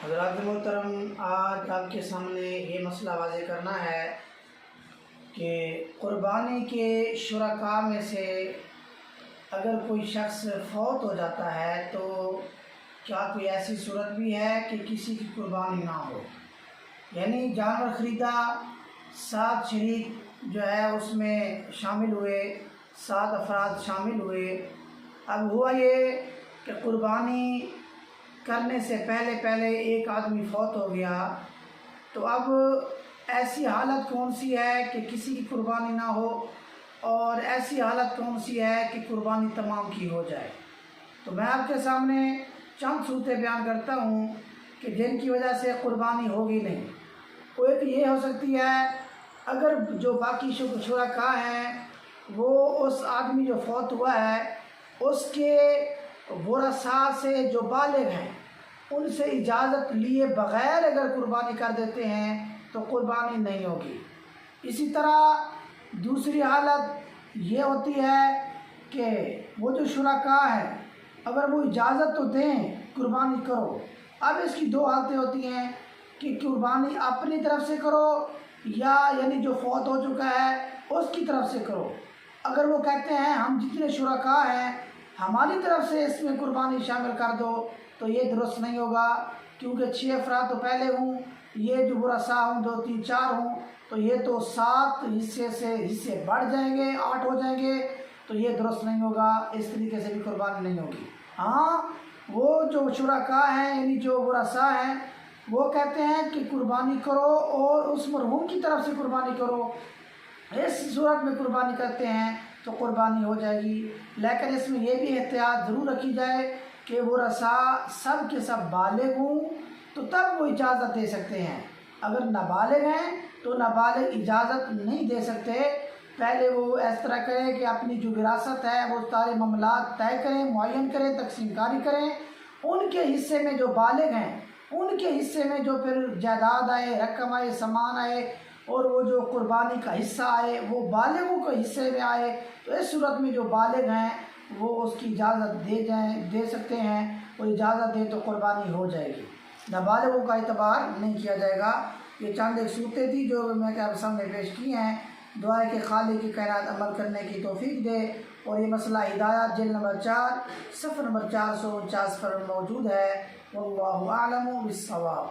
حضرات محترم، آج آپ کے سامنے یہ مسئلہ واضح کرنا ہے کہ قربانی کے شرکاء میں سے اگر کوئی شخص فوت ہو جاتا ہے تو کیا کوئی ایسی صورت بھی ہے کہ کسی کی قربانی نہ ہو؟ یعنی جانور خریدا، 7 شریک جو ہے اس میں شامل ہوئے، 7 افراد شامل ہوئے۔ اب ہوا یہ کہ قربانی کرنے سے پہلے ایک آدمی فوت ہو گیا، تو اب ایسی حالت کون سی ہے کہ کسی کی قربانی نہ ہو، اور ایسی حالت کون سی ہے کہ قربانی تمام کی ہو جائے؟ تو میں آپ کے سامنے چند صورتیں بیان کرتا ہوں کہ جن کی وجہ سے قربانی ہوگی نہیں۔ ایک یہ ہو سکتی ہے، اگر جو باقی شرکاء ہیں وہ اس آدمی جو فوت ہوا ہے اس کے ورثاء سے جو بالغ ہیں ان سے اجازت لیے بغیر اگر قربانی کر دیتے ہیں تو قربانی نہیں ہوگی۔ اسی طرح دوسری حالت یہ ہوتی ہے کہ وہ جو شرکاء ہیں اگر وہ اجازت تو دیں قربانی کرو، اب اس کی 2 حالتیں ہوتی ہیں کہ قربانی اپنی طرف سے کرو یا یعنی جو فوت ہو چکا ہے اس کی طرف سے کرو۔ اگر وہ کہتے ہیں ہم جتنے شرکاء ہیں ہماری طرف سے اس میں قربانی شامل کر دو تو یہ درست نہیں ہوگا، کیونکہ 6 افراد تو پہلے ہوں، یہ جو ورثاء ہوں 2 3 4 ہوں تو یہ تو 7 حصے بڑھ جائیں گے، 8 ہو جائیں گے، تو یہ درست نہیں ہوگا، اس طریقے سے بھی قربانی نہیں ہوگی۔ ہاں، وہ جو شرکاء ہیں یعنی جو ورثاء ہیں وہ کہتے ہیں کہ قربانی کرو اور اس مرحوم کی طرف سے قربانی کرو، اس صورت میں قربانی کرتے ہیں تو قربانی ہو جائے گی۔ لیکن اس میں یہ بھی احتیاط ضرور رکھی جائے کہ ورثاء سب کے سب بالغ ہوں تو تب وہ اجازت دے سکتے ہیں، اگر نابالغ ہیں تو نابالغ اجازت نہیں دے سکتے۔ پہلے وہ اس طرح کریں کہ اپنی جو وراثت ہے وہ سارے معاملات طے کریں، معین کریں، تقسیم کاری کریں، ان کے حصے میں جو بالغ ہیں ان کے حصے میں جو پھر جائیداد آئے، رقم آئے، سامان آئے اور وہ جو قربانی کا حصہ آئے وہ بالغوں کے حصے میں آئے، تو اس صورت میں جو بالغ ہیں وہ اس کی اجازت دے سکتے ہیں، اور اجازت دیں تو قربانی ہو جائے گی، نابالغوں کا اعتبار نہیں کیا جائے گا۔ یہ چند ایک صورتیں تھی جو میں آپ سامنے پیش کی ہیں۔ دعا ہے کہ خالق کی کائنات عمل کرنے کی توفیق دے، اور یہ مسئلہ ہدایات جلد نمبر 4 صفحہ نمبر 449 پر موجود ہے۔ واللہ اعلم بالصواب۔